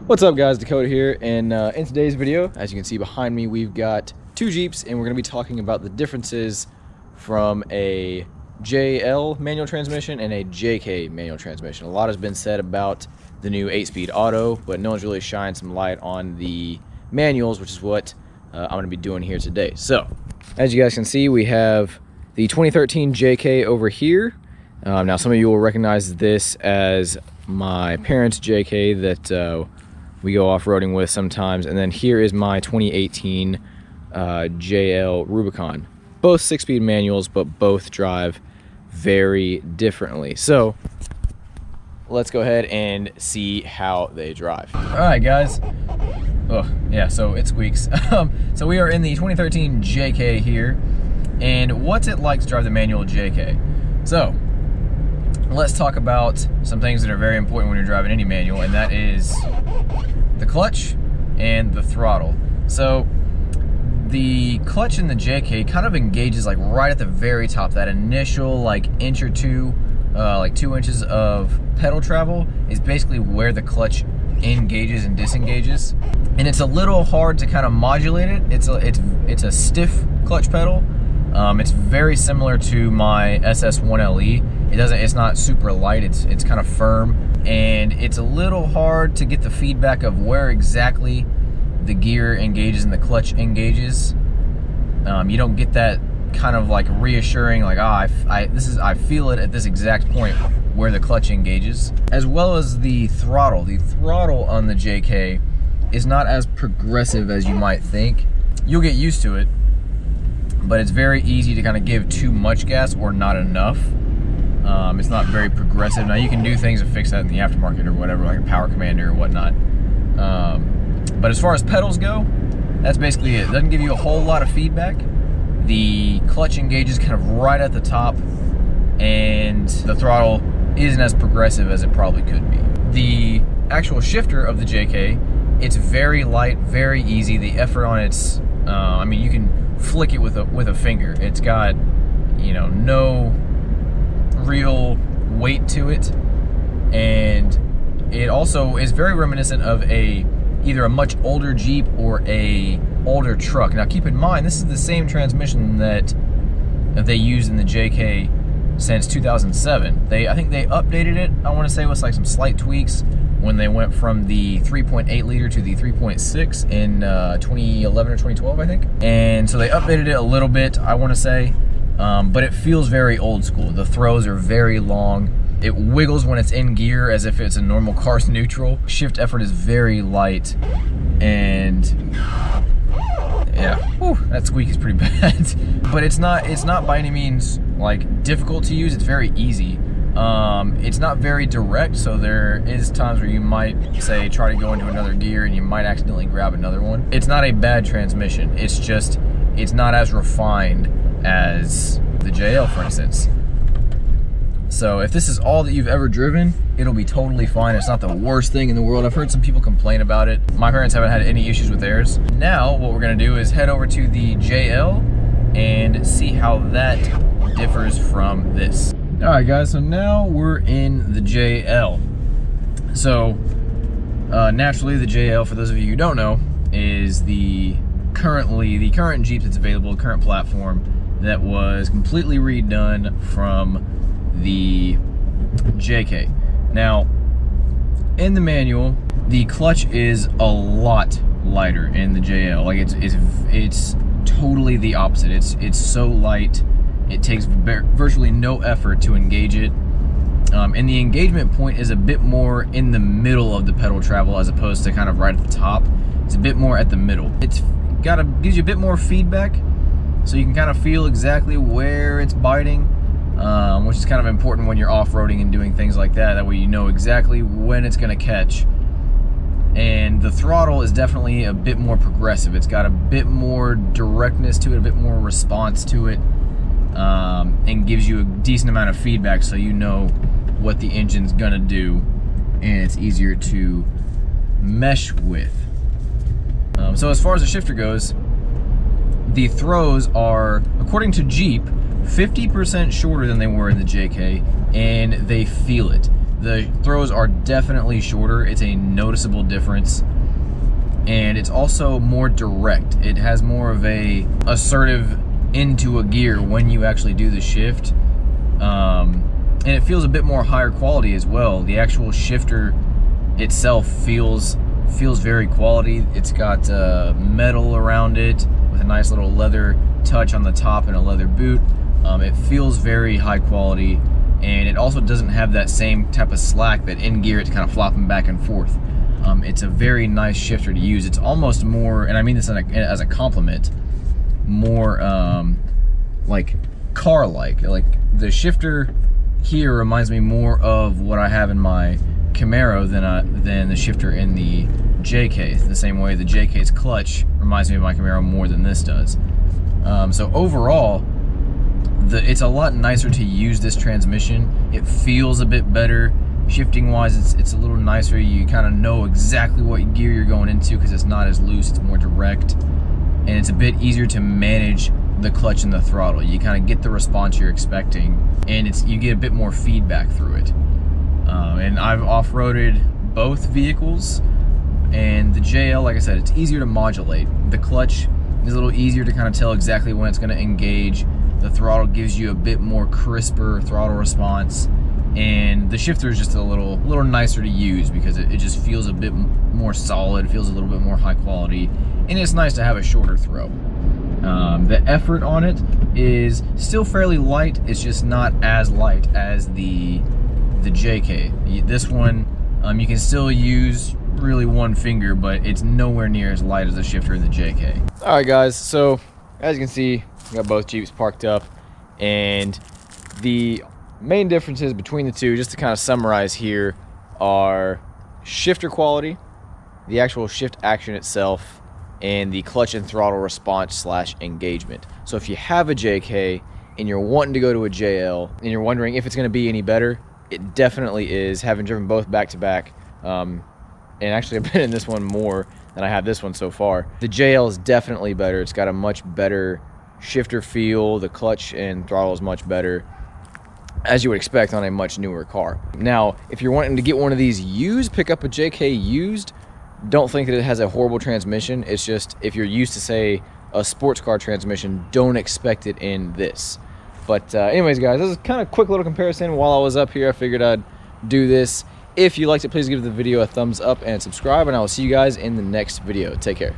What's up guys, Dakota here, and in today's video, as you can see behind me, we've got two Jeeps and we're going to be talking about the differences from a JL manual transmission and a JK manual transmission. A lot has been said about the new 8-speed auto, but no one's really shined some light on the manuals, which is what I'm going to be doing here today. So, as you guys can see, we have the 2013 JK over here. Now some of you will recognize this as my parents' JK that we go off-roading with sometimes, and then here is my 2018 JL Rubicon. Both 6-speed manuals, but both drive very differently. So let's go ahead and see how they drive. All right guys, oh yeah, so it squeaks. So we are in the 2013 JK here, and what's it like to drive the manual JK? So let's talk about some things that are very important when you're driving any manual, and that is the clutch and the throttle. So the clutch in the JK kind of engages like right at the very top. That initial like inch or two, like 2 inches of pedal travel is basically where the clutch engages and disengages. And it's a little hard to kind of modulate it. It's a stiff clutch pedal. It's very similar to my SS1LE. It's not super light, it's kind of firm, and it's a little hard to get the feedback of where exactly the gear engages and the clutch engages. You don't get that kind of like reassuring, like, I feel it at this exact point where the clutch engages. As well as the throttle. The throttle on the JK is not as progressive as you might think. You'll get used to it, but it's very easy to kind of give too much gas or not enough. It's not very progressive. Now you can do things to fix that in the aftermarket or whatever, like a power commander or whatnot. But as far as pedals go, that's basically it. It doesn't give you a whole lot of feedback. The clutch engages kind of right at the top, and the throttle isn't as progressive as it probably could be. The actual shifter of the JK, it's very light, very easy. The effort on it's, I mean, you can flick it with a finger. It's got, you know, no real weight to it, and it also is very reminiscent of either a much older Jeep or a older truck. Now keep in mind, this is the same transmission that they used in the JK since 2007. I think they updated it, I want to say, with like some slight tweaks when they went from the 3.8 liter to the 3.6 in 2011 or 2012, I think. And so they updated it a little bit, I want to say. But it feels very old school. The throws are very long. It wiggles when it's in gear as if it's a normal car's neutral. Shift effort is very light, and yeah, whew, that squeak is pretty bad. But it's not by any means like difficult to use. It's very easy. It's not very direct, so there is times where you might say try to go into another gear and you might accidentally grab another one. It's not a bad transmission. It's just it's not as refined as the JL, for instance. So if this is all that you've ever driven, it'll be totally fine. It's not the worst thing in the world. I've heard some people complain about it. My parents haven't had any issues with theirs. Now what we're gonna do is head over to the JL and see how that differs from this. All right guys, so now we're in the JL. So naturally the JL, for those of you who don't know, is the current Jeep that's available, the current platform that was completely redone from the JK. Now, in the manual, the clutch is a lot lighter in the JL. Like it's totally the opposite. It's so light. It takes virtually no effort to engage it. And the engagement point is a bit more in the middle of the pedal travel as opposed to kind of right at the top. It's a bit more at the middle. Gives you a bit more feedback, so you can kind of feel exactly where it's biting, which is kind of important when you're off-roading and doing things like that. That way you know exactly when it's going to catch. And the throttle is definitely a bit more progressive. It's got a bit more directness to it, a bit more response to it, and gives you a decent amount of feedback so you know what the engine's going to do, and it's easier to mesh with. So as far as the shifter goes, the throws are, according to Jeep, 50% shorter than they were in the JK, and they feel it. The throws are definitely shorter. It's a noticeable difference. And it's also more direct. It has more of a assertive into a gear when you actually do the shift. And it feels a bit more higher quality as well. The actual shifter itself feels very quality. It's got metal around it with a nice little leather touch on the top and a leather boot. It feels very high quality, and it also doesn't have that same type of slack that in gear it's kind of flopping back and forth. It's a very nice shifter to use. It's almost more, and I mean this as a compliment, more like car-like. Like the shifter here reminds me more of what I have in my Camaro than the shifter in the JK. The same way the JK's clutch reminds me of my Camaro more than this does. So overall, it's a lot nicer to use this transmission. It feels a bit better. Shifting wise, it's a little nicer. You kind of know exactly what gear you're going into because it's not as loose, it's more direct. And it's a bit easier to manage the clutch and the throttle. You kind of get the response you're expecting, and you get a bit more feedback through it. And I've off-roaded both vehicles, and the JL, like I said, it's easier to modulate. The clutch is a little easier to kind of tell exactly when it's going to engage. The throttle gives you a bit more crisper throttle response, and the shifter is just a little nicer to use because it just feels a bit more solid, feels a little bit more high quality, and it's nice to have a shorter throw. The effort on it is still fairly light. It's just not as light as the JK. This one, you can still use really one finger, but it's nowhere near as light as the shifter in the JK. All right, guys. So as you can see, we got both Jeeps parked up, and the main differences between the two, just to kind of summarize here, are shifter quality, the actual shift action itself, and the clutch and throttle response / engagement. So if you have a JK and you're wanting to go to a JL and you're wondering if it's going to be any better, it definitely is. Having driven both back to back, and actually I've been in this one more than I have this one so far. The JL is definitely better. It's got a much better shifter feel. The clutch and throttle is much better, as you would expect on a much newer car. Now, if you're wanting to get one of these used, pick up a JK used, don't think that it has a horrible transmission. It's just, if you're used to, say, a sports car transmission, don't expect it in this. But anyways, guys, this is kind of a quick little comparison. While I was up here, I figured I'd do this. If you liked it, please give the video a thumbs up and subscribe, and I will see you guys in the next video. Take care.